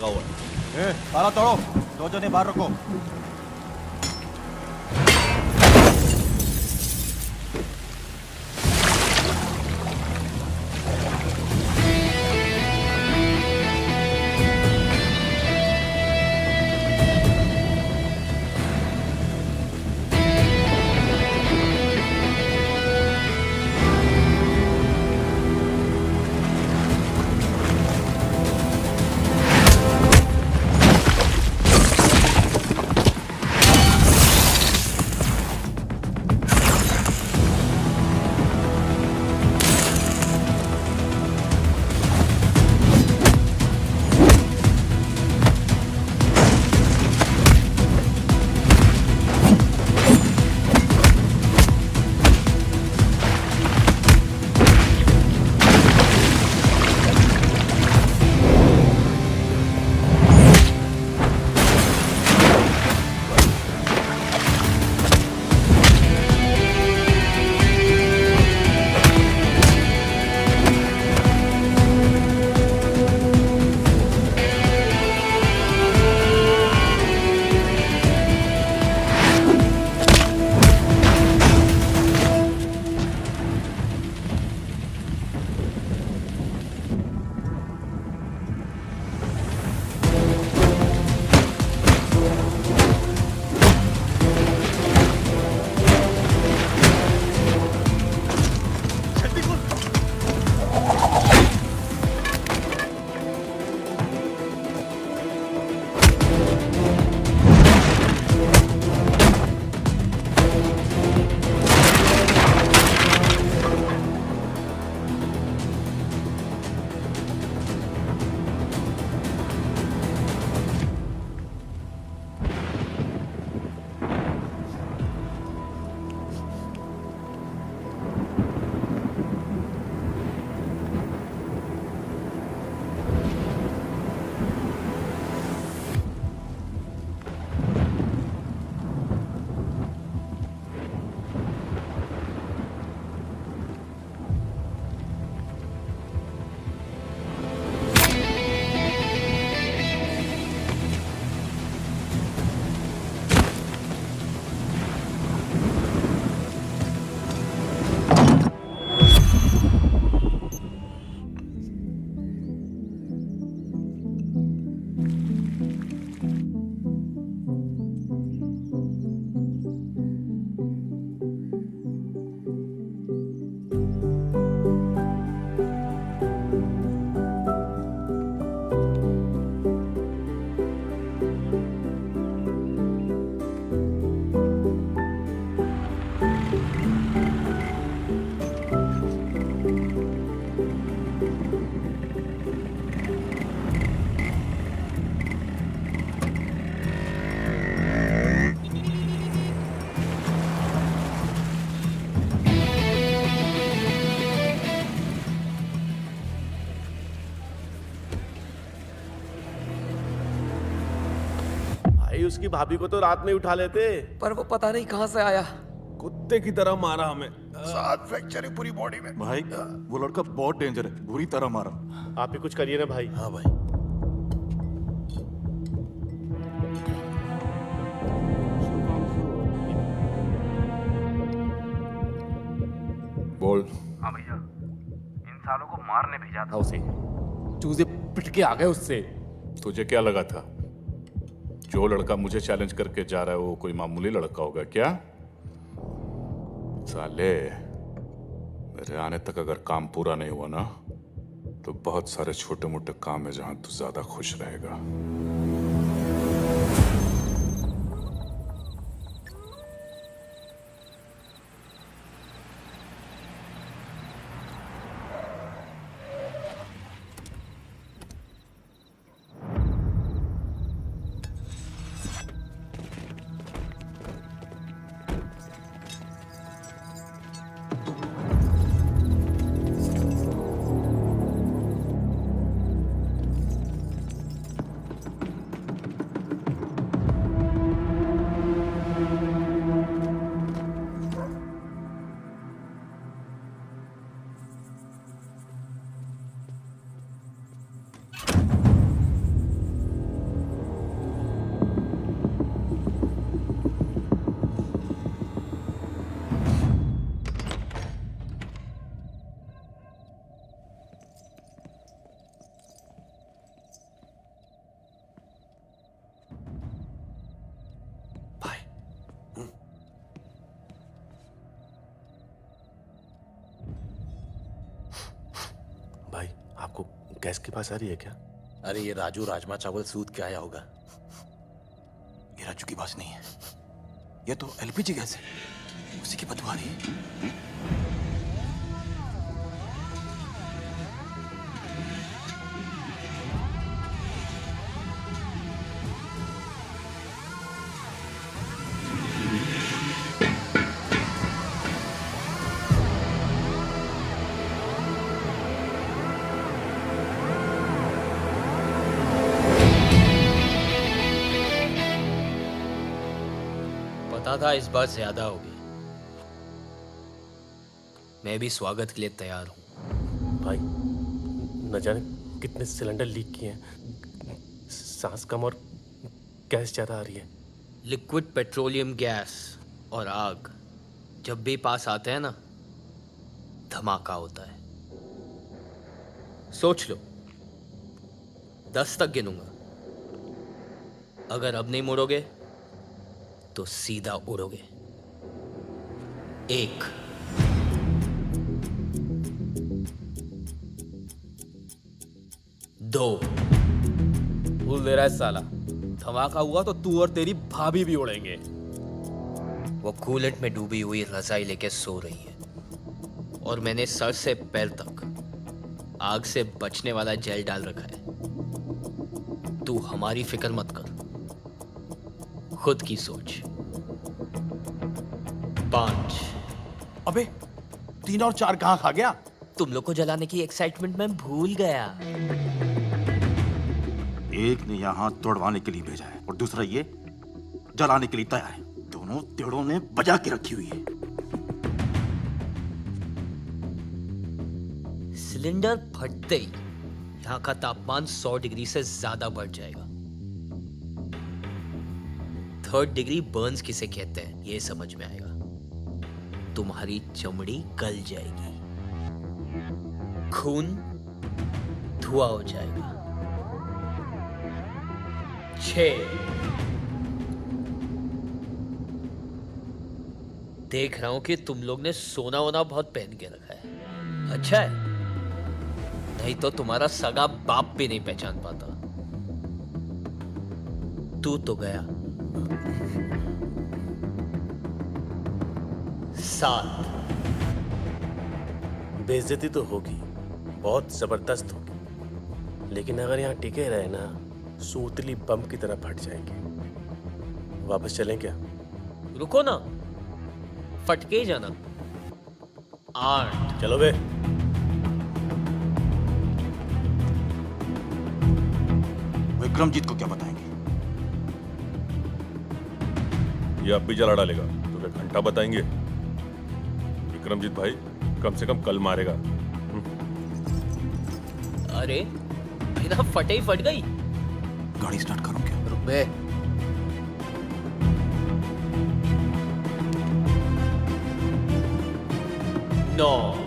लगा हुआ है। ताला तोड़ो, दो जने बाहर रखो। उसकी भाभी को तो रात में उठा लेते, पर वो पता नहीं कहां से आया। कुत्ते की तरह मारा हमें। 7 फ्रैक्चर है पूरी बॉडी में। भाई वो लड़का बहुत डेंजर है, बुरी तरह मारा। आप ही कुछ करिए ना भाई। हाँ भाई। बोल। हाँ भैया, इन सालों को मारने भेजा था उसे। चूजे पिट के आ गए उससे। तुझे क्या लगा था जो लड़का मुझे चैलेंज करके जा रहा है वो कोई मामूली लड़का होगा क्या? साले, मेरे आने तक अगर काम पूरा नहीं हुआ ना तो बहुत सारे छोटे मोटे काम है जहां तू ज्यादा खुश रहेगा। गैस के पास आ रही है क्या? अरे ये राजू राजमा चावल सूद के आया होगा। ये राजू की बात नहीं है, ये तो एलपीजी गैस है, उसी की बदबू आ रही है। पता था इस बार ज्यादा होगी। मैं भी स्वागत के लिए तैयार हूं। भाई न जाने कितने सिलेंडर लीक किए हैं, सांस कम और गैस ज्यादा आ रही है। लिक्विड पेट्रोलियम गैस और आग जब भी पास आते हैं ना, धमाका होता है। सोच लो, 10 तक गिनूंगा। अगर अब नहीं मुड़ोगे तो सीधा उड़ोगे। 1, 2। भूल दे रहा है साला। धमाका हुआ तो तू और तेरी भाभी भी उड़ेंगे। वो कूलेंट में डूबी हुई रजाई लेके सो रही है और मैंने सर से पैर तक आग से बचने वाला जेल डाल रखा है। तू हमारी फिक्र मत कर, खुद की सोच। 5। अबे 3 और 4 कहाँ खा गया? तुम लोग को जलाने की एक्साइटमेंट में भूल गया। एक ने यहाँ दौड़वाने के लिए भेजा है और दूसरा ये जलाने के लिए तैयार है। दोनों तेड़ों ने बजा के रखी हुई है। सिलेंडर फटते ही यहाँ का तापमान 100 डिग्री से ज्यादा बढ़ जाएगा। 3rd डिग्री बर्न्स किसे कहते हैं ये समझ में आएगा। तुम्हारी चमड़ी गल जाएगी, खून धुआं हो जाएगा। 6। देख रहा हूं कि तुम लोग ने सोना वोना बहुत पहन के रखा है। अच्छा है, नहीं तो तुम्हारा सगा बाप भी नहीं पहचान पाता। तू तो गया। 7। बेइज्जती तो होगी, बहुत जबरदस्त होगी, लेकिन अगर यहाँ टिके रहे ना, सूतली बम की तरह फट जाएंगे। वापस चलें क्या? रुको ना, फटके ही जाना। 8। चलो बे। विक्रमजीत को क्या बताएंगे? ये अब भी जला डालेगा, तुझे घंटा बताएंगे। विक्रमजीत भाई कम से कम कल मारेगा। अरे बिना फटे ही फट गई। गाड़ी स्टार्ट करूं क्या? रुक बे। 9।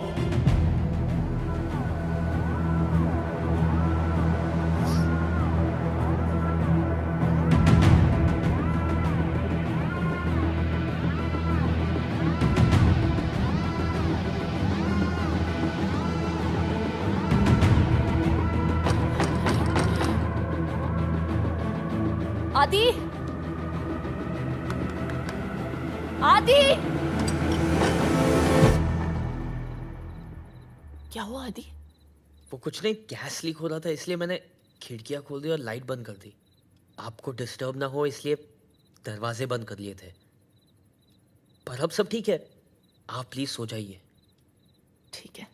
आदि, आदि, क्या हुआ आदि? वो कुछ नहीं, गैस लीक हो रहा था इसलिए मैंने खिड़कियां खोल दी और लाइट बंद कर दी। आपको डिस्टर्ब ना हो इसलिए दरवाजे बंद कर लिए थे। पर अब सब ठीक है, आप प्लीज सो जाइए। ठीक है।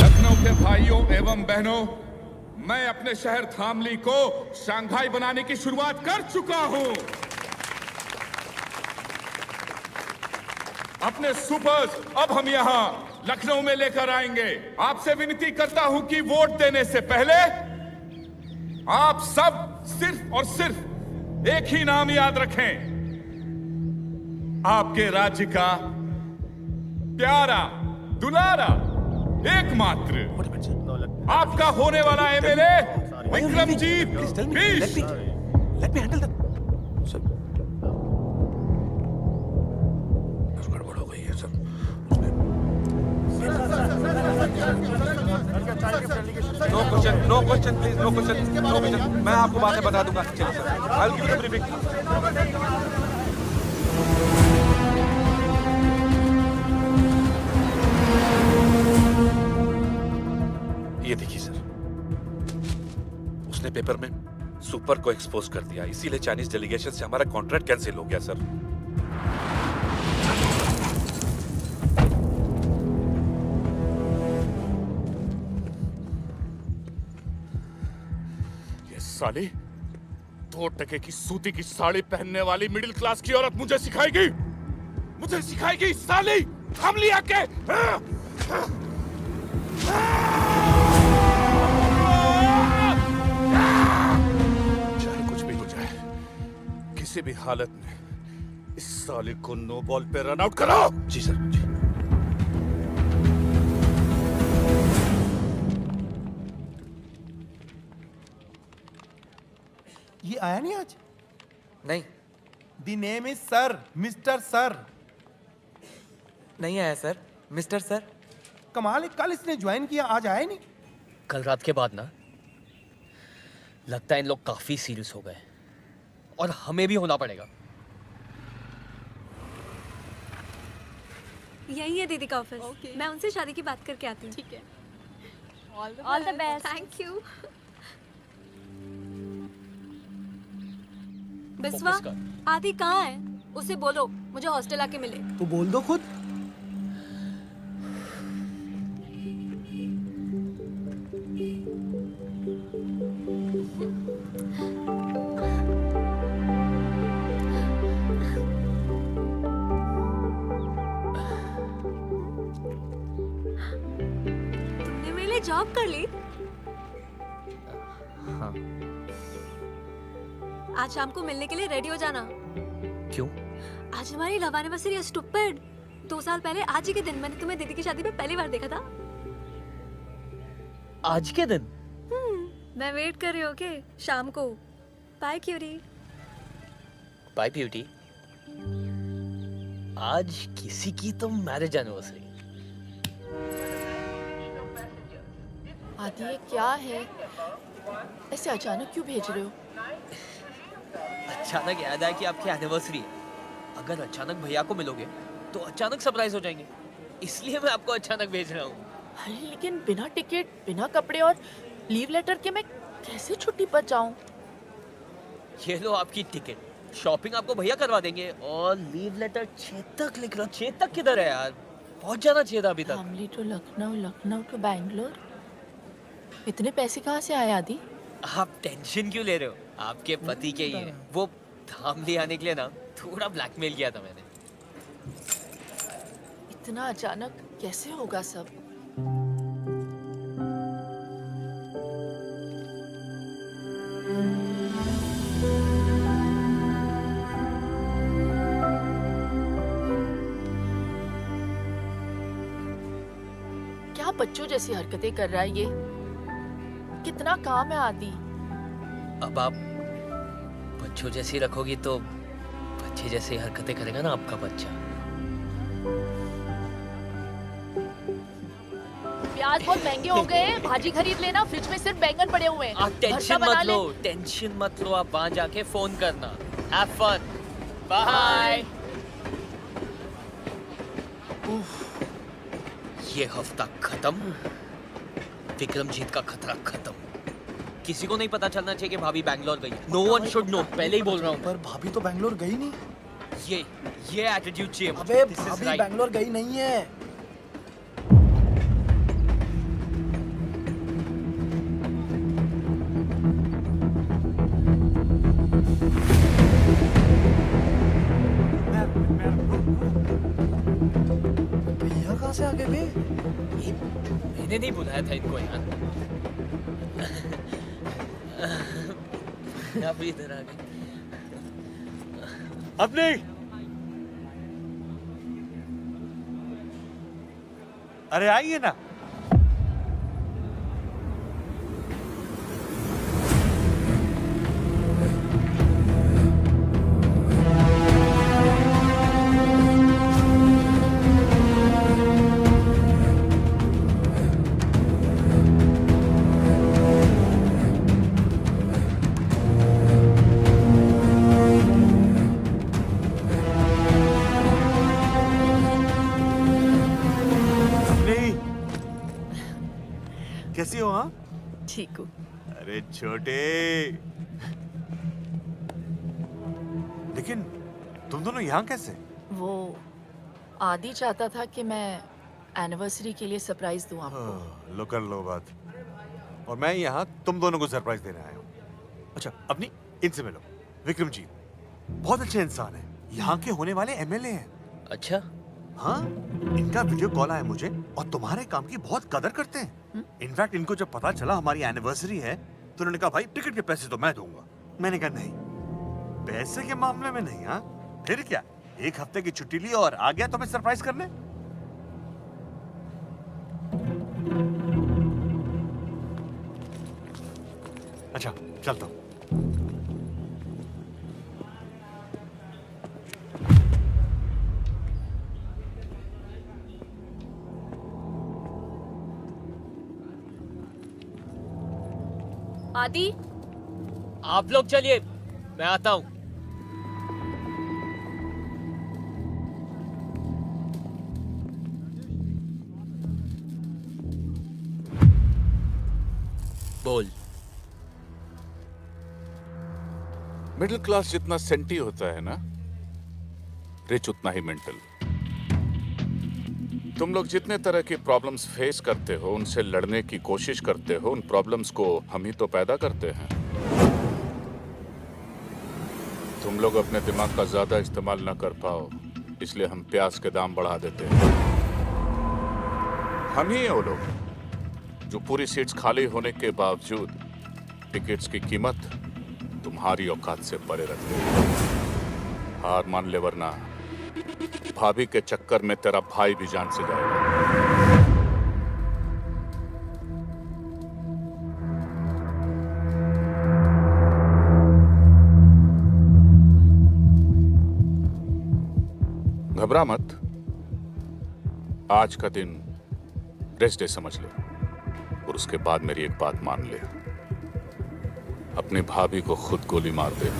लखनऊ के भाइयों एवं बहनों, मैं अपने शहर थामली को शंघाई बनाने की शुरुआत कर चुका हूं। अपने सुपर्स अब हम यहां लखनऊ में लेकर आएंगे। आपसे विनती करता हूं कि वोट देने से पहले आप सब सिर्फ और सिर्फ एक ही नाम याद रखें, आपके राज्य का प्यारा दुलारा एकमात्र आपका होने वाला एमएलए विक्रमजीत बीस। Let me handle that. गड़बड़ हो गई है सब। No question, no question please, no question, no question. मैं आपको बाद में बता दूंगा। चलिए sir, I will give you the briefing. ये देखिए सर, उसने पेपर में सुपर को एक्सपोज कर दिया, इसीलिए चाइनीज डेलीगेशन से हमारा कॉन्ट्रैक्ट कैंसिल हो गया सर। ये साली 2 टके की सूती की साड़ी पहनने वाली मिडिल क्लास की औरत मुझे सिखाएगी, मुझे सिखाएगी साली। हम लिया के चाहे कुछ भी हो जाए, किसी भी हालत में इस साले को नो बॉल पे रन आउट करो। जी सर, जी। ये आया नहीं आज? नहीं, the name is sir, mister sir. नहीं आया सर, मिस्टर सर। कमाल है, कल इसने ज्वाइन किया, आज आया नहीं। कल रात के बाद ना लगता है इन लोग काफी सीरियस हो गए और हमें भी होना पड़ेगा। यही है दीदी का ऑफिस। मैं उनसे शादी की बात करके आती हूँ। ठीक है, all the best. Thank you. Biswa, आदि कहाँ है? उसे बोलो मुझे हॉस्टल आके मिले। तो बोल दो खुद। तुमने मेरे लिए जॉब कर ली? हाँ। आज शाम को मिलने के लिए रेडी हो जाना। क्यों? आज हमारी लव एनिवर्सरी है स्टूपिड। 2 साल पहले आज ही के दिन मैंने तुम्हें दीदी की शादी में पहली बार देखा था। आज के दिन? मैं वेट कर रही हूँ। ओके, शाम को। Bye Curie. Bye beauty. आज किसी की तो मैरिज एनिवर्सरी। आदि ये क्या है? ऐसे अचानक क्यों भेज रहे हो? अचानक याद आया कि आपकी एनिवर्सरी है। अगर अचानक भैया को मिलोगे तो अचानक सरप्राइज हो जाएंगे, इसलिए मैं आपको अचानक भेज रहा हूँ। अरे लेकिन बिना टिकट, बिना कपड़े और लीव लेटर के मैं कैसे छुट्टी पर जाऊं? ये लो आपकी टिकट। शॉपिंग आपको भैया करवा देंगे और लीव लेटर चेतक लिख लो। चेतक किधर है यार? बहुत जाना चाहिए था अभी तक। Family to Lucknow, Lucknow to Bangalore. इतने पैसे कहाँ से आए आदि? आप टेंशन क्यों ले रहे हो? आपके पति के ही है। वो धाम ले आने के लिए ना थोड़ा ब्लैकमेल किया था मैंने। इतना अचानक कैसे होगा सब? क्या बच्चों जैसी हरकतें कर रहा है ये? कितना काम है आदि। अब आप बच्चों जैसी रखोगी तो बच्चे जैसी हरकतें करेगा ना आपका बच्चा। प्याज बहुत महंगे हो गए हैं, भाजी खरीद लेना। फ्रिज में सिर्फ बैंगन पड़े हुए हैं। आप टेंशन मत लो, टेंशन मत लो। आप वहां जाके फोन करना। Have fun, bye. ये हफ्ता खत्म, विक्रमजीत का खतरा खत्म। किसी को नहीं पता चलना चाहिए कि भाभी बैंगलोर गई है। नो वन शुड नो, पहले ही बोल रहा हूँ। पर भाभी तो बैंगलोर गई नहीं। ये एटीट्यूड चाहिए। अबे भाभी बैंगलोर गई नहीं है। भैया कहाँ से आ गए बे? मैंने नहीं बुलाया था इनको यार। आप इधर आ गए। अब नहीं। अरे आइए ना। ठीक हूँ। अरे छोटे, लेकिन तुम दोनों यहाँ कैसे? वो आदि चाहता था कि मैं एनिवर्सरी के लिए सरप्राइज दूं आपको। लो कर लो बात। और मैं यहाँ तुम दोनों को सरप्राइज देने आया हूँ। अच्छा, अपनी इनसे मिलो। विक्रमजीत बहुत अच्छे इंसान है, यहाँ के होने वाले एमएलए हैं। अच्छा? हाँ, इनका वीडियो कॉल आया मुझे और तुम्हारे काम की बहुत कदर करते हैं। इनफैक्ट इनको जब पता चला हमारी एनिवर्सरी है तो उन्होंने कहा भाई टिकट के पैसे तो मैं दूंगा। मैंने कहा नहीं, पैसे के मामले में नहीं। हाँ फिर क्या, एक हफ्ते की छुट्टी ली और आ गया तुम्हें सरप्राइज करने। अच्छा चलता हूँ। आदि, आप लोग चलिए, मैं आता हूँ। बोल। मिडिल क्लास जितना सेंटी होता है ना, रिच उतना ही मेंटल। तुम लोग जितने तरह की प्रॉब्लम्स फेस करते हो, उनसे लड़ने की कोशिश करते हो, उन प्रॉब्लम्स को हम ही तो पैदा करते हैं। तुम लोग अपने दिमाग का ज्यादा इस्तेमाल ना कर पाओ, इसलिए हम प्याज के दाम बढ़ा देते हैं। हम ही हैं वो लोग जो पूरी सीट्स खाली होने के बावजूद टिकट्स की कीमत तुम्हारी औकात से परे रखते हैं। हार मान ले, वरना भाभी के चक्कर में तेरा भाई भी जान से जाएगा। घबरा मत, आज का दिन रेस्ट डे समझ ले और उसके बाद मेरी एक बात मान ले, अपनी भाभी को खुद गोली मार दे,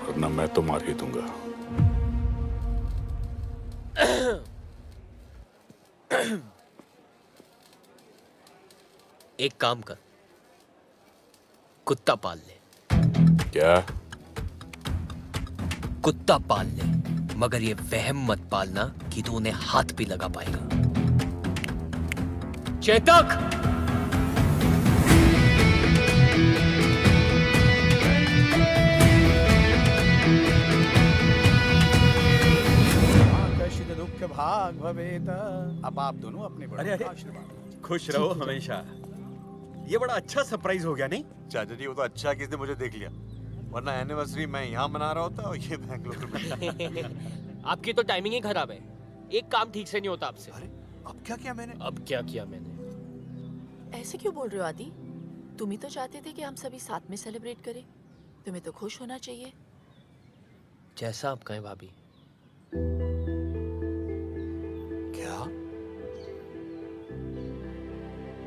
वरना मैं तो मार ही दूंगा। एक काम कर, कुत्ता पाल ले। क्या? कुत्ता पाल ले, मगर ये वहम मत पालना कि तू उन्हें हाथ भी लगा पाएगा। चेतक! दुख भाग भवेत। अब आप दोनों अपने बड़ों अरे का आशीर्वाद। खुश रहो हमेशा। ये बड़ा अच्छा सरप्राइज हो गया नहीं? चाचा जी वो तो अच्छा कि इसने मुझे देख लिया, वरना एनिवर्सरी मैं यहाँ मना रहा होता और ये बेंगलुरु में। आपकी तो टाइमिंग ही खराब है, एक काम ठीक से नहीं होता आपसे। अरे अब क्या किया मैंने? अब क्या किया मैंने? ऐसे क्यों बोल रहे हो आदि? तुम ही तो चाहते थे कि हम सभी साथ में सेलिब्रेट करें। तुम्हें तो खुश होना चाहिए। जैसा आप कहें भाभी। क्या?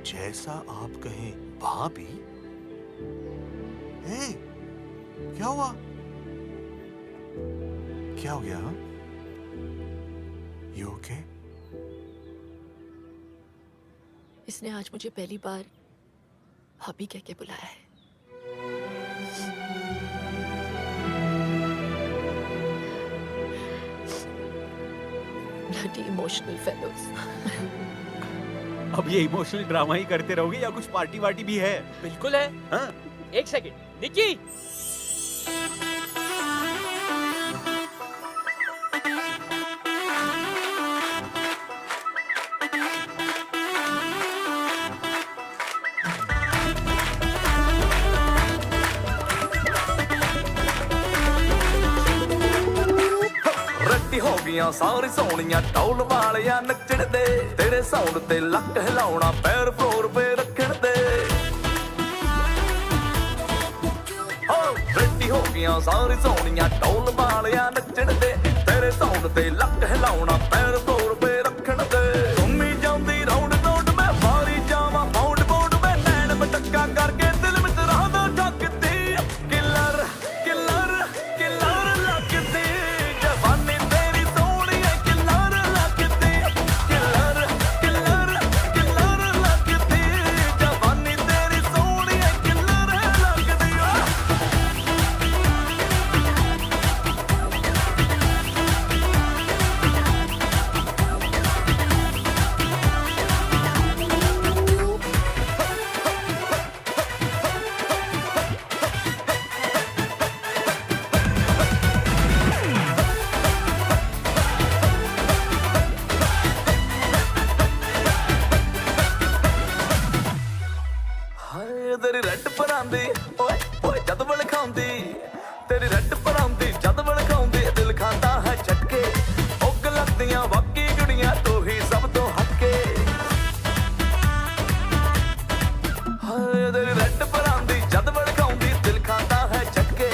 जैसा आप कहें भाभी? क्या हुआ? क्या हो गया? You okay? इसने आज मुझे पहली बार भाभी कह के बुलाया है। Bloody emotional fellows. अब ये इमोशनल ड्रामा ही करते रहोगे या कुछ पार्टी वार्टी भी है? बिल्कुल है। हाँ? एक सेकंड, निक्की। हो गया सारी सोनिया टौल वालिया नचण दे, तेरे साउंड ते लक हिलाउना पैर फ्लोर पे रखण दे। रेडी हो गया सारी सोनिया टौल वालिया नचण दे, तेरे साउंड ते लक हिलाउना पैर फ्लोर पे रखण दे। घूमी जांदी राउंड दौड़ मैं मारी जावां बाउंड बाउंड मैं नैन मटक्का करके दिल में रहदा ठकदी। किलर किलर किलर लगदी जवानी तेरी रेड परांदी ओए ओए जद बल खाउंदी तेरी रेड परांदी जद बल खाउंदी दिल खाता है झटके उग लगदियां बाकी गुड़ियां तू ही सब तो हटके हाय तेरी रेड परांदी जद बल खाउंदी दिल खाता है झटके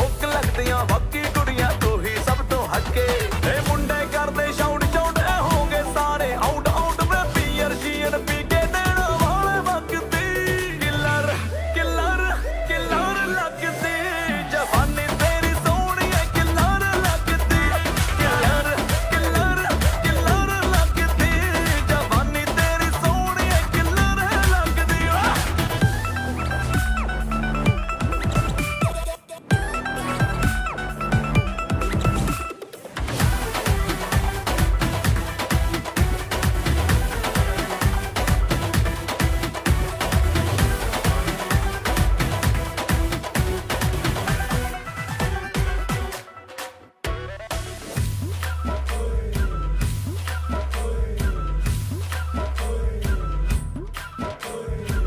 उग लगदियां बाकी गुड़ियां तू ही सब तो हटके ए मुंडे करदे शाउट शाउट ए होगे सारे आउट आउट में पीयर जीएन पी के देना वाले वक्ती किलर किलर किलर लगदी जवानी तेरी सोहनी है किलर लगदी किलर किलर किलर लगदी जवानी तेरी सोहनी है किलर लगदी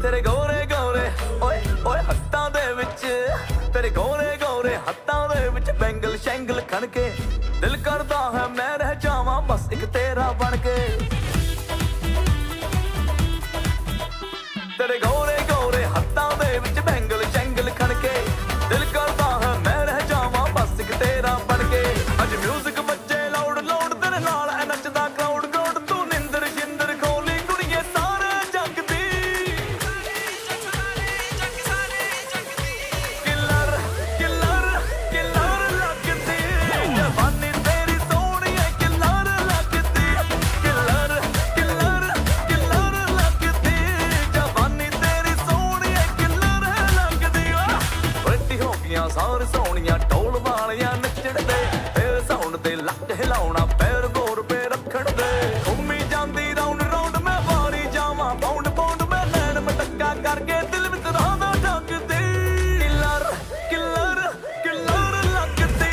तेरे गोरे गोरे ओए ओए हत्तां दे विच तेरे गोरे गोरे हत्तां दे विच बैंगल शैंगल खनके दिल करदा है मैं रह जावां बस एक तेरा बन के तेरे गोरे गोरे हत्तां दे विच बैंगल शैंगल खनके दिल करदा है मैं रह जावां बस एक तेरा बन के अज म्यूजिक बज्जे लाउड लाउड तेरे नाल ऐ नचदा क्राउड क्राउड तू निंदर जिंदर खोली कुड़िए सारे जग दी किलर किलर किलर लगदी जवानी तेरी सोहनी है किलर लगदी किलर किलर किलर लगदी जवानी तेरी सोहनी है किलर लगदी बड़ी हो गईਆਂ सारे सोहणियां ढोल वालियां नचण दे तेरे साउंड ते लक हिलाउणा पैर गोर पे रखण दे घुम्मी ਜਾਂਦੀ राउंड राउंड मैं वारी जावां बाउंड बाउंड मैं नैन मटक्का करके दिल विच रांदा ढकदी किलर किलर किलर लगदी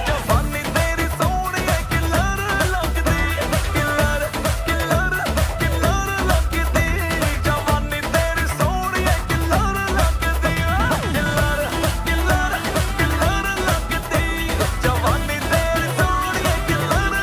जवानी तेरी सोहनी है किलर लगदी किलर किलर किलर लगदी जवानी तेरी सोहनी है किलर लगदी किलर किलर किलर लगदी जवानी तेरी सोहनी है किलर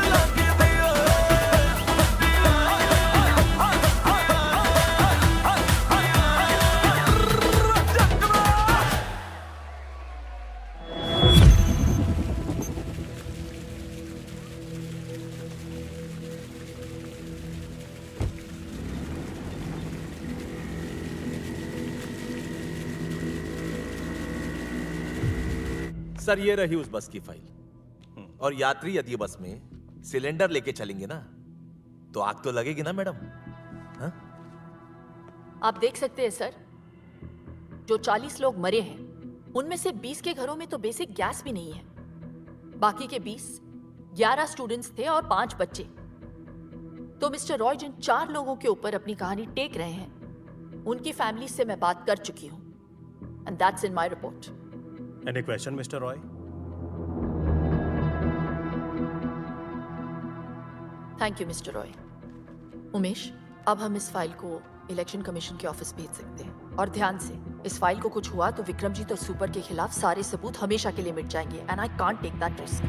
सर ये रही उस बस की फाइल और यात्री यदि बस में सिलेंडर लेके चलेंगे ना तो आग तो लगेगी ना मैडम। हाँ? आप देख सकते हैं सर, जो 40 लोग मरे हैं उनमें से 20 के घरों में तो बेसिक गैस भी नहीं है। बाकी के 20 11 स्टूडेंट्स थे और 5 बच्चे। तो मिस्टर रॉय जिन 4 लोगों के ऊपर अपनी कहानी टेक रहे हैं उनकी फैमिली से मैं बात कर चुकी हूं and that's in my report. Any question, Mr. Roy? Thank you mister Roy. Umesh, अब हम इस फाइल को इलेक्शन कमीशन के ऑफिस भेज सकते हैं। और ध्यान से, इस फाइल को कुछ हुआ तो विक्रमजीत और सुपर के खिलाफ सारे सबूत हमेशा के लिए मिट जाएंगे and I can't take that risk.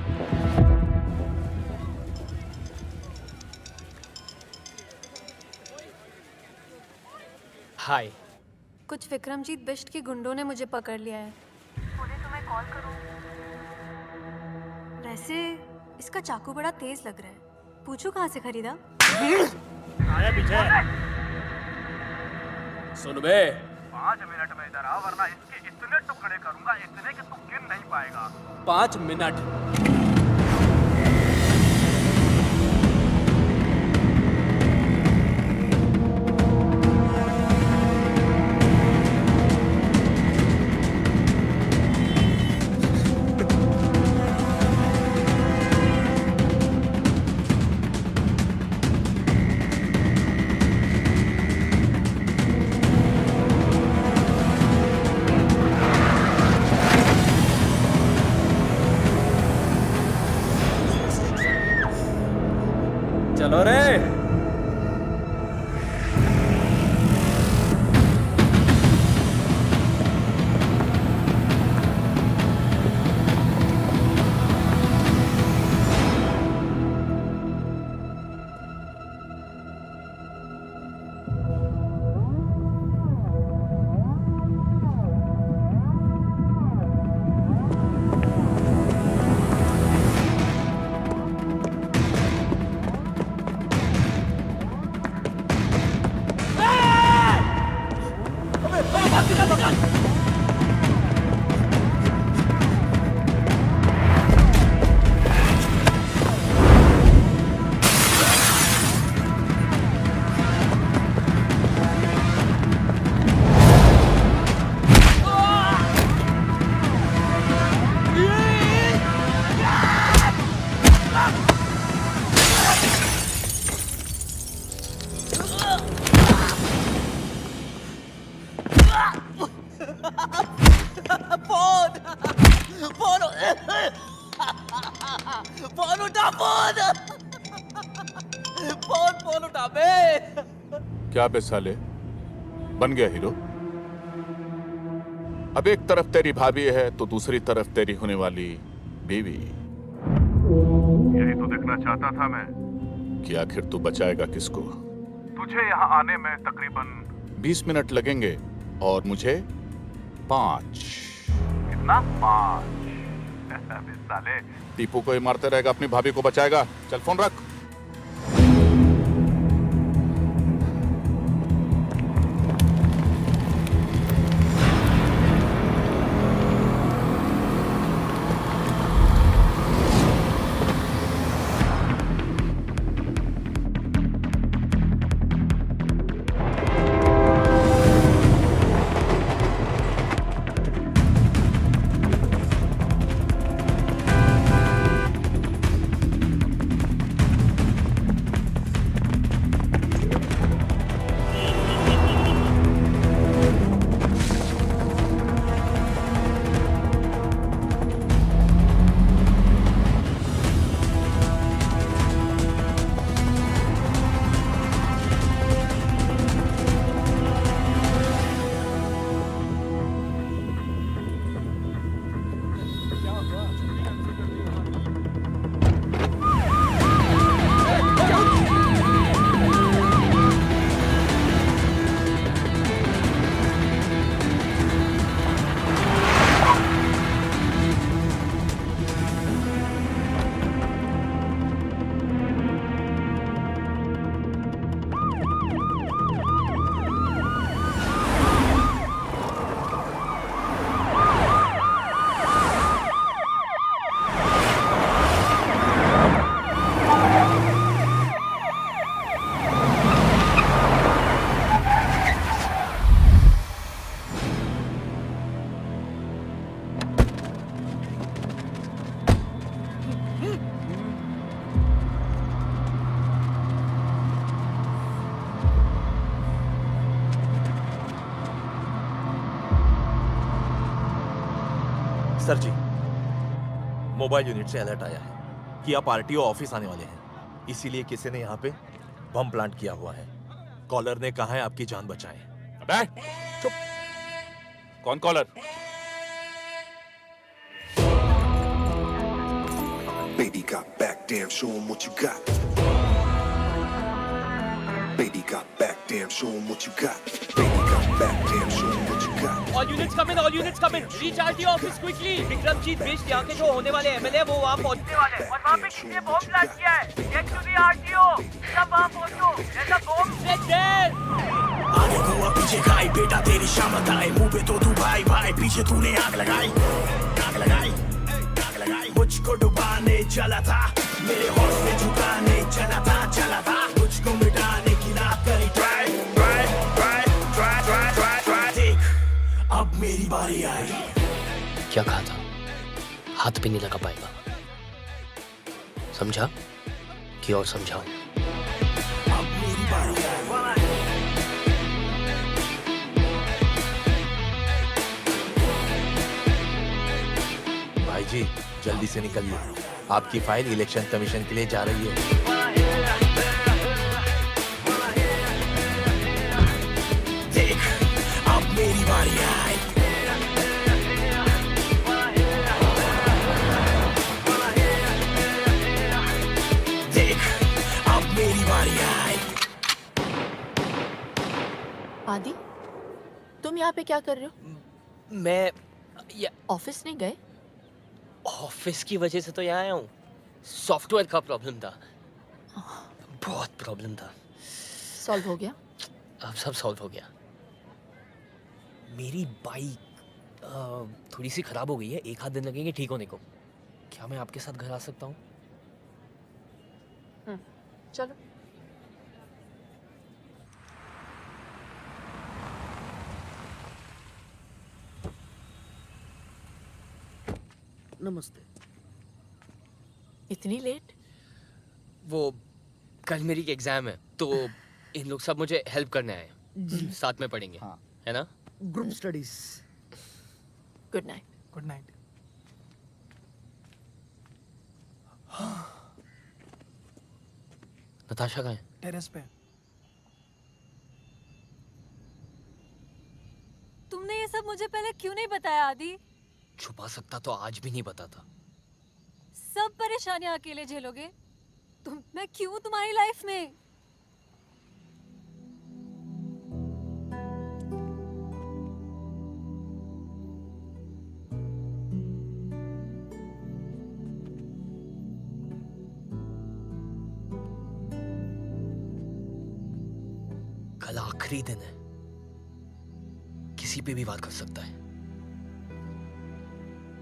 Hi. कुछ विक्रमजीत बिष्ट के गुंडों ने मुझे पकड़ लिया है। बोले तुम्हें कॉल करूं। वैसे इसका चाकू बड़ा तेज लग रहा है, पूछो कहाँ से खरीदा? आया पीछे। सुन बे, 5 मिनट में इधर आ वरना इसके इतने टुकड़े करूंगा इतने कि तू गिन नहीं पाएगा। 5 मिनट। फोन उठा, फोन उठा बे। क्या बे साले, बन गया हीरो? अब एक तरफ तेरी भाभी है तो दूसरी तरफ तेरी होने वाली बीवी। यही तो देखना चाहता था मैं। कि आखिर तू बचाएगा किसको? तुझे यहाँ आने में तकरीबन 20 मिनट लगेंगे और मुझे 5। कितना? 5? साले टीपू को ही मारते रहेगा, अपनी भाभी को बचाएगा। चल फोन रख। सर जी, मोबाइल यूनिट से अलर्ट आया है कि आप आरटीओ ऑफिस आने वाले हैं, इसीलिए किसी ने यहाँ पे बम प्लांट किया हुआ है। कॉलर ने कहा है आपकी जान बचाएं। अबे चुप। कौन collar? Baby got back, damn, show 'em what you got. Baby got back, damn, show 'em what you got. Baby got back, damn, show 'em what you got. All units come in, all units come in. Reach RTO office quickly. Vikramjit Bisht यहाँ के जो होने वाले MLA वो वहाँ पहुँचने वाले हैं। और वहाँ पे किसने बॉम्ब प्लांट किया है? Get to the RTO. सब वहाँ पहुँचो। ऐसा बॉम्ब Get there. आगे हुआ पीछे खाई, बेटा तेरी शामत आए, मुंह पे तो तू भाई भाई, पीछे तूने आग लगाई, आग लगाई, आग लगाई। मुझको डुबाने चला था, मेरे हौसले झुकाने चला था, चला था। मुझको मिटाने की रात करी try, try, try, try, try, try, try. देख, अब मेरी बारी आई। क्या कहा था? हाथ भी नहीं लगा पाएगा। समझा कि और समझाओ? अब मेरी बारी आई। भाई जी जल्दी से निकलिए, आपकी फाइल इलेक्शन कमीशन के लिए जा रही है। देख, अब मेरी बारी आई। देख, अब मेरी बारी आई। आदि, तुम यहाँ पे क्या कर रहे हो? मैं ऑफिस नहीं गए? ऑफिस की वजह से तो यहाँ आया हूँ। सॉफ्टवेयर का प्रॉब्लम था, बहुत प्रॉब्लम था। सॉल्व हो गया? अब सब सॉल्व हो गया। मेरी बाइक थोड़ी सी खराब हो गई है, 1 आध दिन लगेंगे ठीक होने को। क्या मैं आपके साथ घर आ सकता हूँ? चलो। नमस्ते। इतनी लेट? वो कल मेरी एग्जाम है तो इन लोग सब मुझे हेल्प करने आए हैं। साथ में पढ़ेंगे, है ना? Group studies. Good night. Good night. Natasha कहाँ है? टेरेस पे। तुमने ये सब मुझे पहले क्यों नहीं बताया आदि? छुपा सकता तो आज भी नहीं बताता। सब परेशानियां अकेले झेलोगे? मैं क्यों तुम्हारी लाइफ में? कल आखिरी दिन है, किसी पे भी वार कर सकता है।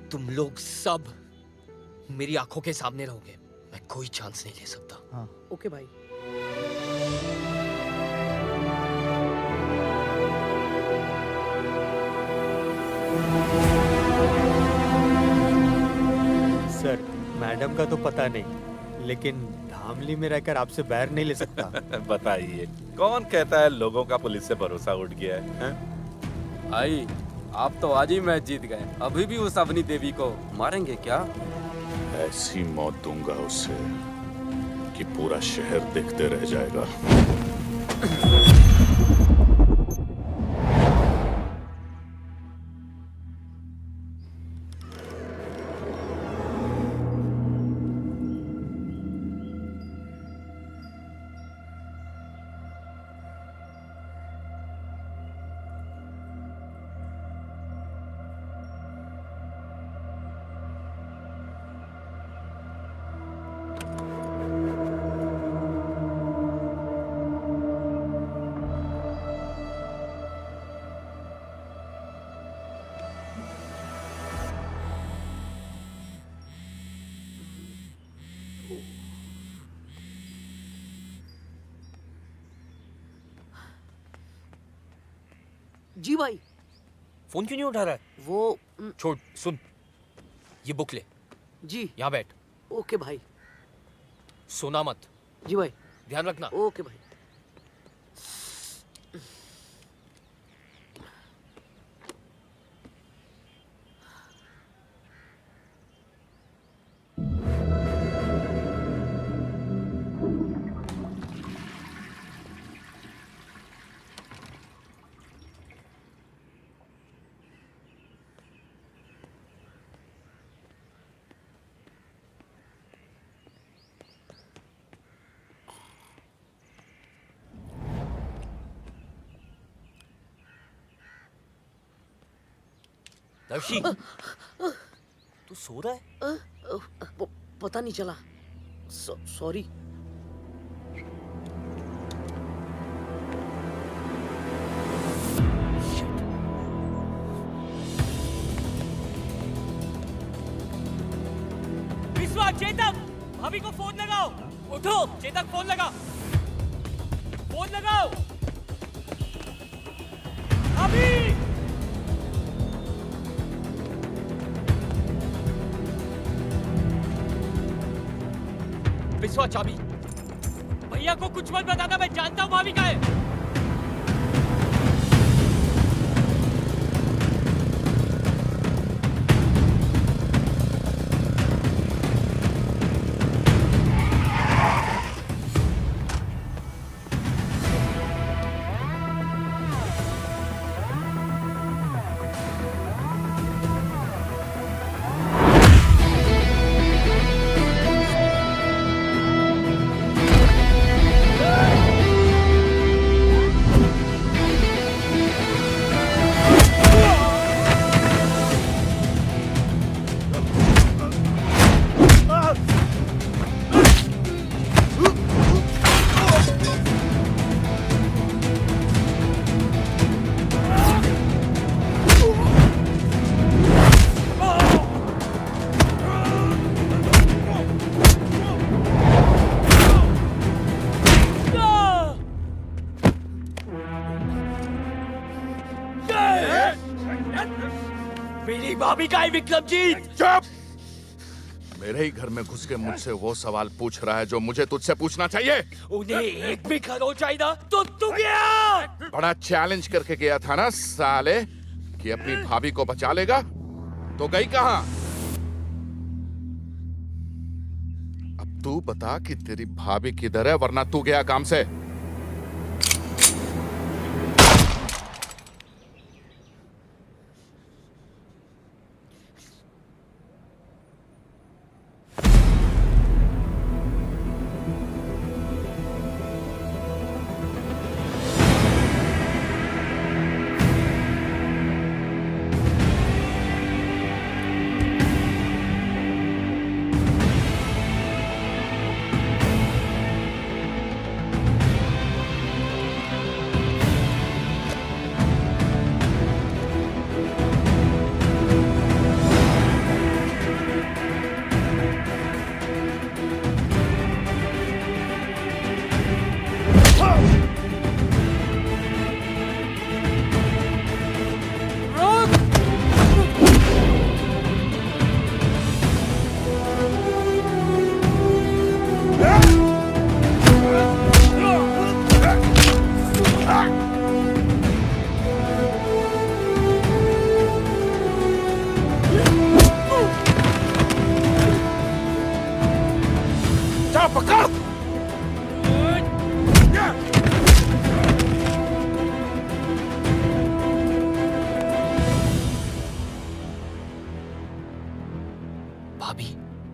तुम लोग सब मेरी आंखों के सामने रहोगे, मैं कोई चांस नहीं ले सकता। हाँ। ओके भाई। सर, मैडम का तो पता नहीं, लेकिन धामली में रहकर आपसे बैर नहीं ले सकता। बताइए, कौन कहता है लोगों का पुलिस से भरोसा उठ गया है? भाई आप तो आज ही मैच जीत गए, अभी भी उस अवनी देवी को मारेंगे क्या? ऐसी मौत दूंगा उसे कि पूरा शहर देखते रह जाएगा। जी भाई। फोन क्यों नहीं उठा रहा है? वो छोड़, सुन, ये बुक ले। जी। यहाँ बैठ। ओके भाई। सोना मत। जी भाई। ध्यान रखना। ओके भाई। दर्शी, तू सो रहा है? पता नहीं चला। सॉरी। विश्वा, चेतक, भाभी को फोन लगाओ। उठो, चेतक फोन लगा। फोन लगाओ। भाभी! विश्वा, चाबी। भैया को कुछ मत बताना, मैं जानता हूँ भाभी का है। मेरी भाभी का है विक्रमजीत। चुप! मेरे ही घर में घुस के मुझसे वो सवाल पूछ रहा है जो मुझे तुझसे पूछना चाहिए। उन्हें एक भी खरोच चाहिए ना तो तू गया। बड़ा चैलेंज करके गया था ना साले कि अपनी भाभी को बचा लेगा, तो गई कहां? अब तू बता कि तेरी भाभी किधर है, वरना तू गया काम से।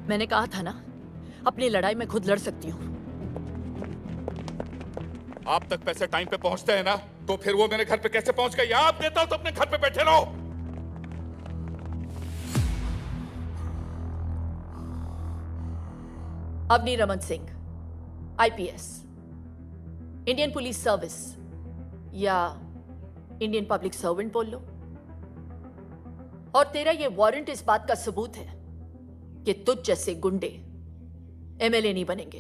मैंने कहा था ना, अपनी लड़ाई में खुद लड़ सकती हूँ। आप तक पैसे टाइम पे पहुंचते हैं ना, तो फिर वो मेरे घर पे कैसे पहुंच गई? आप देता हो तो अपने घर पे बैठे रहो। Avni Raman Singh, IPS, Indian police service या इंडियन पब्लिक सर्वेंट बोल लो। और तेरा ये वारंट इस बात का सबूत है कि तुझ जैसे गुंडे एमएलए नहीं बनेंगे।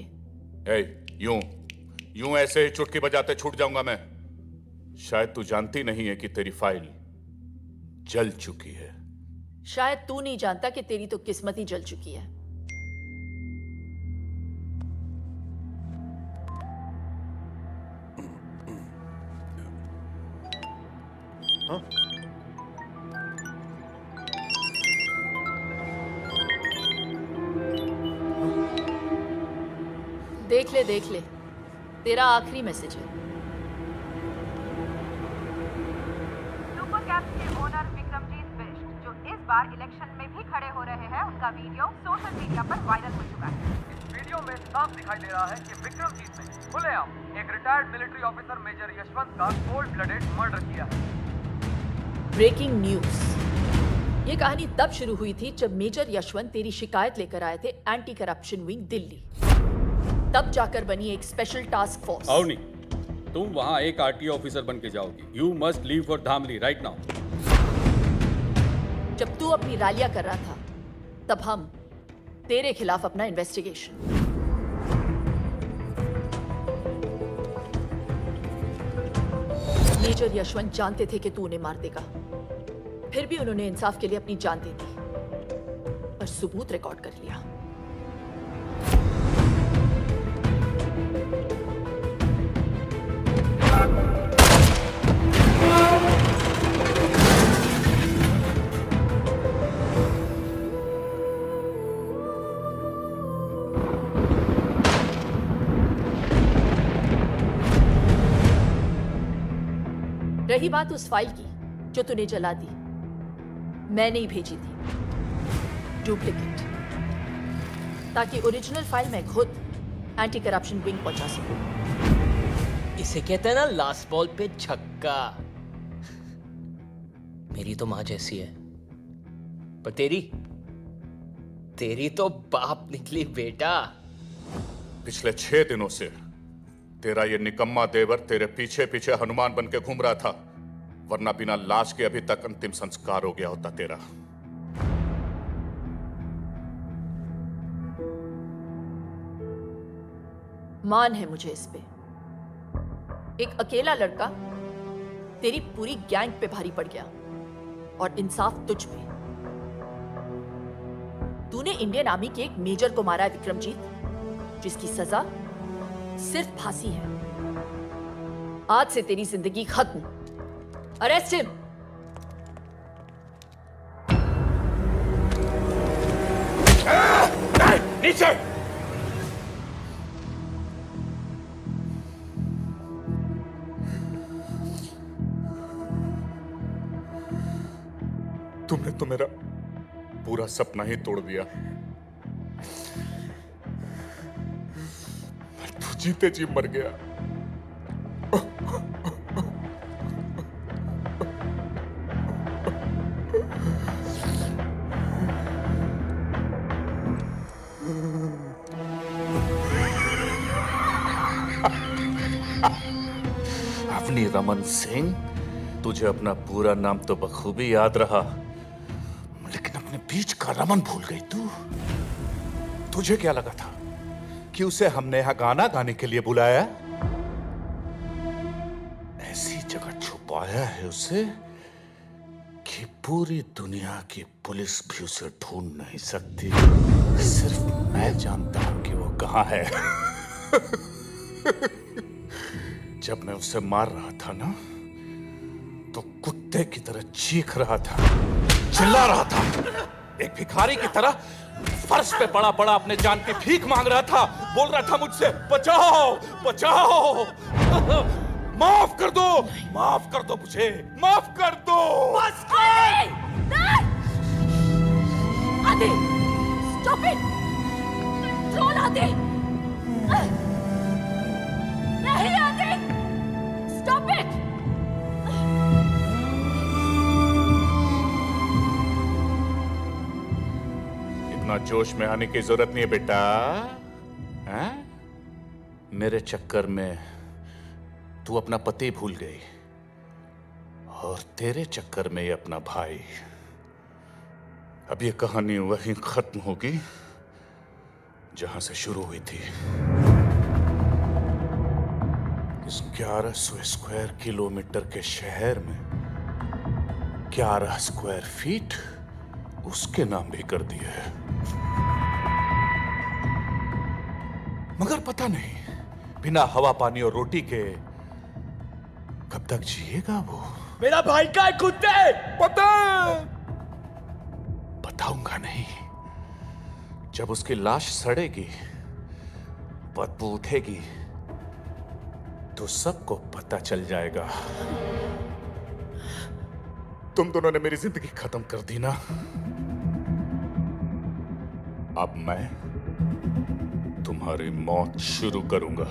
यूं ऐसे ही चुटकी बजाते छूट जाऊंगा मैं? शायद तू जानती नहीं है कि तेरी फाइल जल चुकी है। शायद तू नहीं जानता कि तेरी तो किस्मत ही जल चुकी है। हाँ? देख ले, तेरा आखिरी मैसेज है। सुपर कैप्स के ओनर विक्रमजीत बिष्ट, जो इस बार इलेक्शन में भी खड़े हो रहे हैं, उनका वीडियो सोशल मीडिया पर वायरल हो चुका है। इस वीडियो में साफ दिखाई दे रहा है कि विक्रमजीत ने खुलेआम एक retired military officer major Yashwant का कोल्ड ब्लडेड मर्डर किया है। Breaking news. ये कहानी तब शुरू हुई थी जब मेजर यशवंत तेरी शिकायत लेकर आए थे एंटी करप्शन विंग दिल्ली। तब जाकर बनी एक स्पेशल टास्क फोर्स। अवनी, तुम वहां एक आरटीओ ऑफिसर बन के जाओगी। You must leave for Dhamli right now. जब तू अपनी रैलियां कर रहा था, तब हम तेरे खिलाफ अपना इन्वेस्टिगेशन। मेजर यशवंत जानते थे कि तू उन्हें मार देगा, फिर भी उन्होंने इंसाफ के लिए अपनी जान दे दी और सबूत रिकॉर्ड कर लिया। रही बात उस फाइल की जो तूने जला दी, मैंने ही भेजी थी डुप्लीकेट, ताकि ओरिजिनल फाइल मैं खुद एंटी करप्शन विंग पहुंचा सकूं। इसे कहते हैं ना लास्ट बॉल पे छक्का। मेरी तो मां जैसी है, पर तेरी तो बाप निकली बेटा। पिछले 6 दिनों से तेरा ये निकम्मा देवर तेरे पीछे पीछे हनुमान बन के घूम रहा था, वरना बिना लाश के अभी तक अंतिम संस्कार हो गया होता तेरा। मान है मुझे इस पे। एक अकेला लड़का तेरी पूरी गैंग पे भारी पड़ गया और इंसाफ तुझ पे। तूने इंडियन आर्मी के एक मेजर को मारा है विक्रमजीत, जिसकी सजा सिर्फ फांसी है। आज से तेरी जिंदगी खत्म। Arrest him. नीचे। तुमने तो मेरा पूरा सपना ही तोड़ दिया। मैं तो जीते जी मर गया। अपनी रमन सिंह, तुझे अपना पूरा नाम तो बखूबी याद रहा, लेकिन अपने बीच का रमन भूल गई तू। तुझे क्या लगा था कि उसे हमने यहां गाना गाने के लिए बुलाया? ऐसी जगह छुपाया है उसे कि पूरी दुनिया की पुलिस भी उसे ढूंढ नहीं सकती। सिर्फ मैं जानता हूं कि वो कहां है। जब मैं उसे मार रहा था ना, तो कुत्ते की तरह चीख रहा था, चिल्ला रहा था, एक भिखारी की तरह फर्श पे पड़ा पड़ा अपने जान की भीख मांग रहा था, बोल रहा था मुझसे बचाओ बचाओ, माफ कर दो मुझे, माफ कर दो। बस आदि, स्टॉप इट, ट्रोल आदि, नहीं आदि, स्टॉप इट। इतना जोश में आने की जरूरत नहीं है बेटा। हैं? मेरे चक्कर में तू अपना पति भूल गई, और तेरे चक्कर में ये अपना भाई। अब ये कहानी वहीं खत्म होगी जहां से शुरू हुई थी। इस 1100 स्क्वायर किलोमीटर के शहर में 11 स्क्वायर फीट उसके नाम भी कर दिए है। मगर पता नहीं बिना हवा पानी और रोटी के कब तक जिएगा वो। मेरा भाई का है कुत्ते। बताऊंगा नहीं। जब उसकी लाश सड़ेगी, बदबू उठेगी, तो सबको पता चल जाएगा। तुम दोनों ने मेरी जिंदगी खत्म कर दी ना। अब मैं तुम्हारी मौत शुरू करूंगा।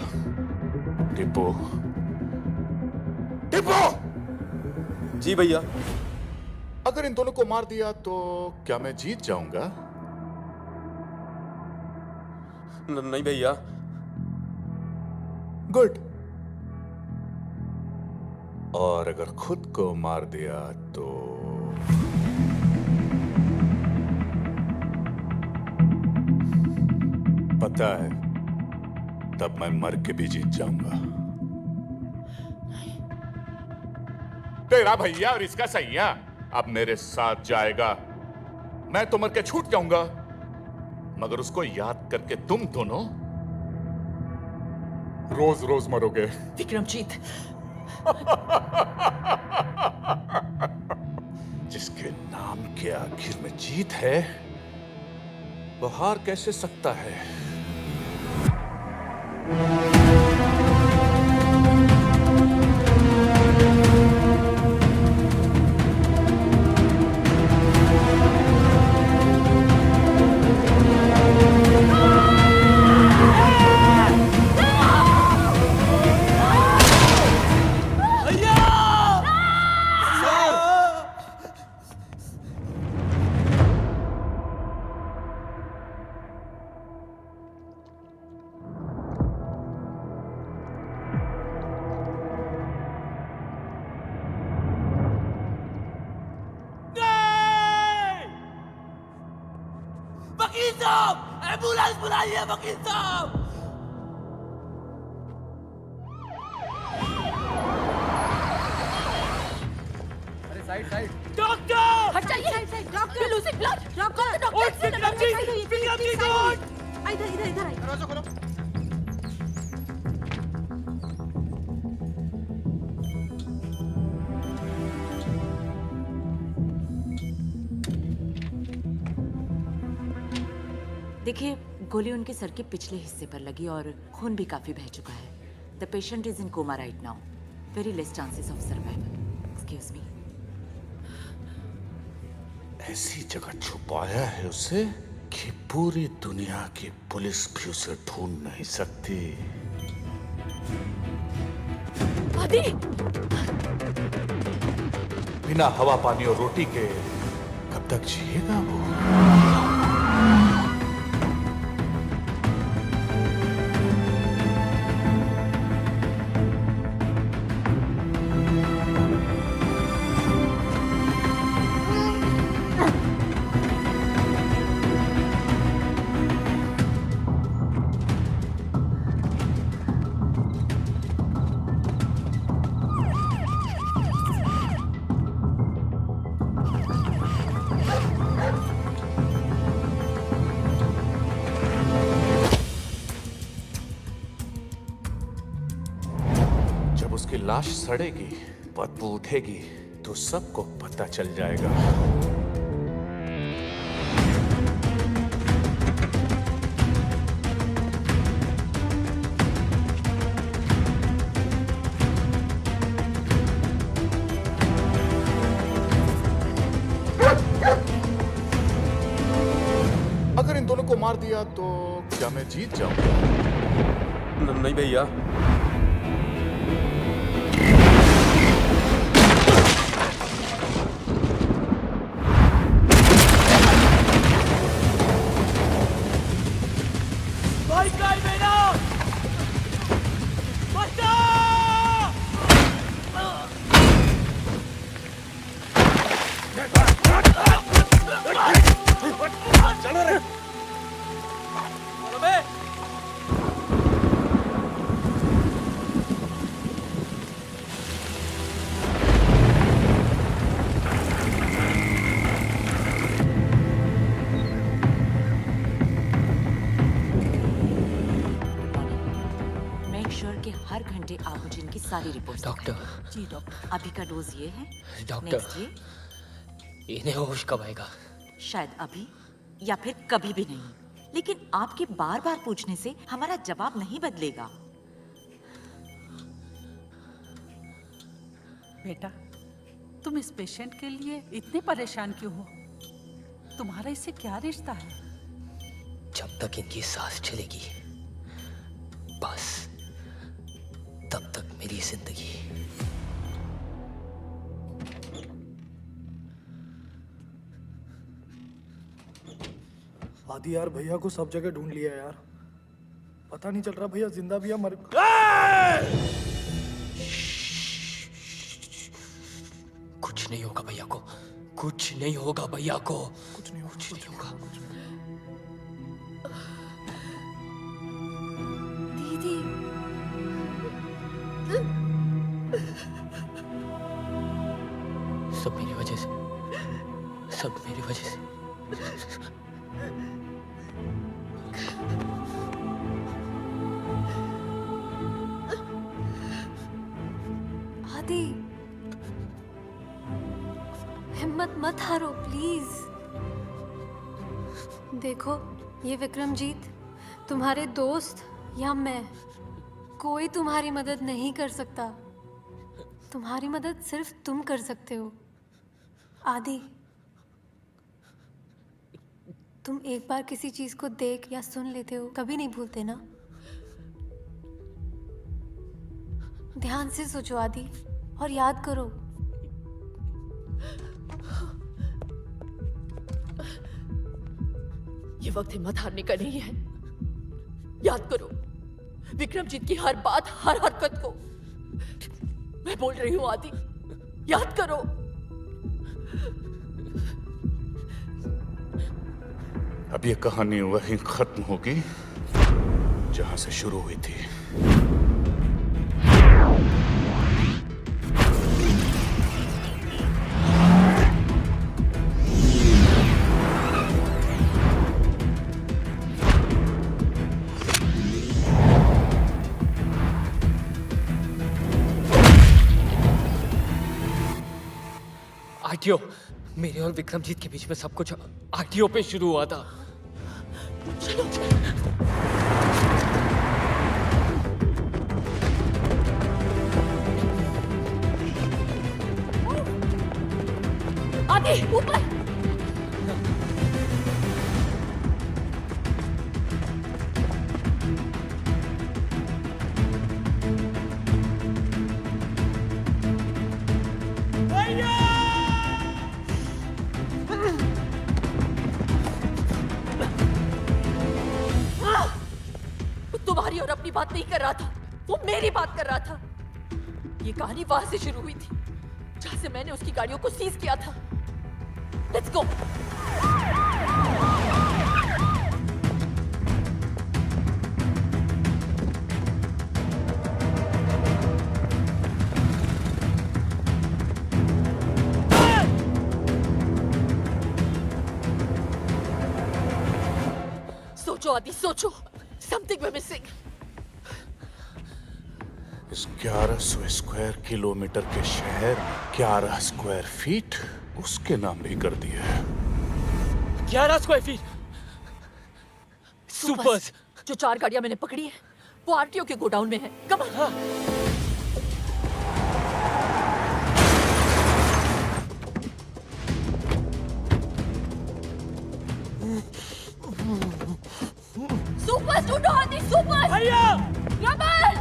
टिप्पो, टिप्पो! जी भैया। अगर इन दोनों को मार दिया तो क्या मैं जीत जाऊंगा? नहीं भैया। गुड। और अगर खुद को मार दिया तो पता है, तब मैं मर के भी जीत जाऊंगा। तेरा भैया और इसका सैया अब मेरे साथ जाएगा। मैं तो मर के छूट जाऊंगा, मगर उसको याद करके तुम दोनों रोज रोज मरोगे। विक्रमजीत, जिसके नाम के आखिर में जीत है, वो हार कैसे सकता है? वकील साहब, एम्बुलेंस बुलाइए वकील साहब। डॉक्टर हट जाइए डॉक्टर लूजिंग ब्लड डॉक्टर उठ विक्रम जी उठ इधर इधर इधर आइए। दरवाजा खोलो। देखिए, गोली उनके सर के पिछले हिस्से पर लगी और खून भी काफी बह चुका है। The patient is in coma right now. Very less chances of survival. Excuse me. ऐसी जगह छुपाया है उसे कि पूरी दुनिया की पुलिस भी उसे ढूंढ नहीं सकती। आदि! बिना हवा पानी और रोटी के कब तक जिएगा वो? उसकी लाश सड़ेगी, बदबू उठेगी तो सबको पता चल जाएगा। अगर इन दोनों को मार दिया तो क्या मैं जीत जाऊंगा? नहीं भैया। सारी रिपोर्ट। डॉक्टर। जी डॉक्टर। अभी का डोज ये है। डॉक्टर इन्हें होश कब आएगा? शायद अभी या फिर कभी भी नहीं, लेकिन आपके बार बार पूछने से हमारा जवाब नहीं बदलेगा। बेटा, तुम इस पेशेंट के लिए इतने परेशान क्यों हो? तुम्हारा इससे क्या रिश्ता है? जब तक इनकी सांस चलेगी बस तब तक मेरी जिंदगी। आदि यार, भैया को सब जगह ढूंढ लिया यार, पता नहीं चल रहा भैया जिंदा भी या मर। कुछ नहीं होगा भैया को, कुछ नहीं होगा भैया को, कुछ नहीं होगा। दीदी सब मेरी वजह से, सब मेरी वजह से। आदि, हिम्मत मत हारो प्लीज। देखो, ये विक्रमजीत तुम्हारे दोस्त या मैं, कोई तुम्हारी मदद नहीं कर सकता। तुम्हारी मदद सिर्फ तुम कर सकते हो। आदि, तुम एक बार किसी चीज को देख या सुन लेते हो, कभी नहीं भूलते ना? ध्यान से सोचो आदि, और याद करो। ये वक्त हिम्मत हारने का नहीं है। याद करो विक्रमजीत की हर बात, हर हरकत को। मैं बोल रही हूँ आदि, याद करो। अब ये कहानी वहीं खत्म होगी जहां से शुरू हुई थी। आरटीओ, मेरे और विक्रमजीत के बीच में सब कुछ आरटीओ पे शुरू हुआ था। आगे ऊपर। तुम्हारी और अपनी बात नहीं कर रहा था, वो मेरी बात कर रहा था। ये कहानी वहां से शुरू हुई थी जहां से मैंने उसकी गाड़ियों को सीज किया था। Let's go. सोचो आदि, सोचो। Something we missing. इस 1100 स्क्वायर किलोमीटर के शहर 11 स्क्वायर फीट उसके नाम भी कर दिया है। 11 स्क्वायर फीट। सुपर्स। जो 4 गाड़ियां मैंने पकड़ी है वो आरटीओ के गोडाउन में है। Come on. सुपर ढूंढो आदि, सुपर। भैया रमन।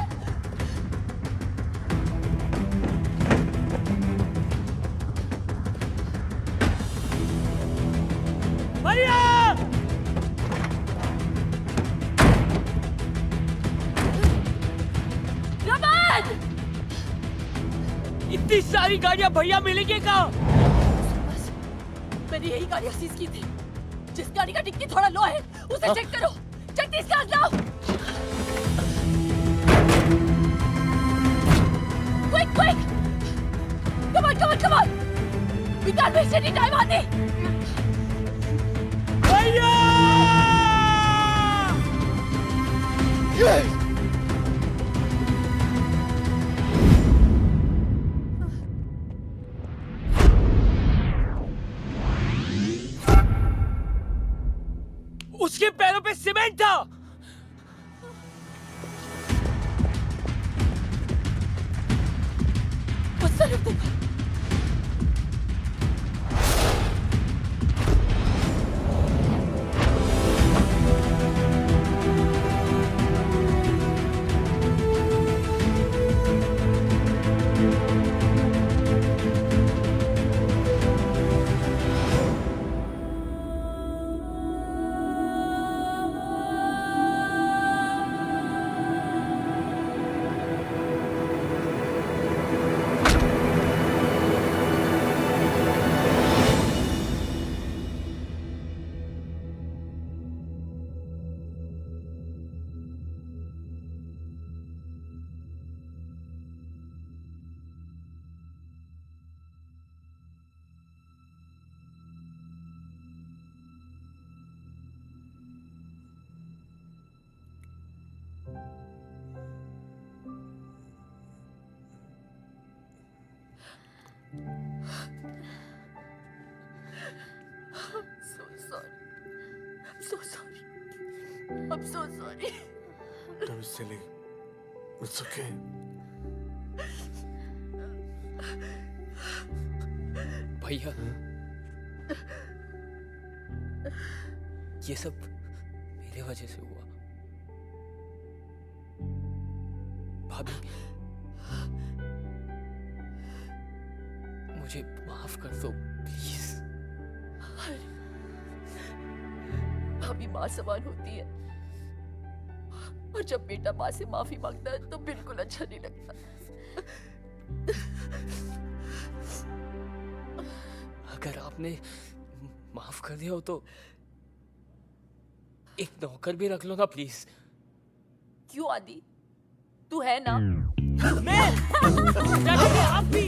भैया रमन। इतनी सारी गाड़ियां भैया मिलेंगे कहाँ? मैंने यही गाड़ियां सीज की थी। जिस गाड़ी का डिक्की थोड़ा लो है उसे चेक करो। Check this cars now. Quick quick. Come on come on come on. We can't waste any time Aadi. भैया उसके पैरों पे सीमेंट था। So sorry. I'm so sorry. Don't be silly. It's okay. भैया ये सब मेरे वजह से हुआ। भाभी मुझे माफ कर दो प्लीज। भाभी माँ समान होती है और जब बेटा माँ से माफी मांगता है तो बिल्कुल अच्छा नहीं लगता। अगर आपने माफ कर दिया हो तो एक नौकर भी रख लो ना प्लीज। क्यों आदि, तू है ना? मैं आप भी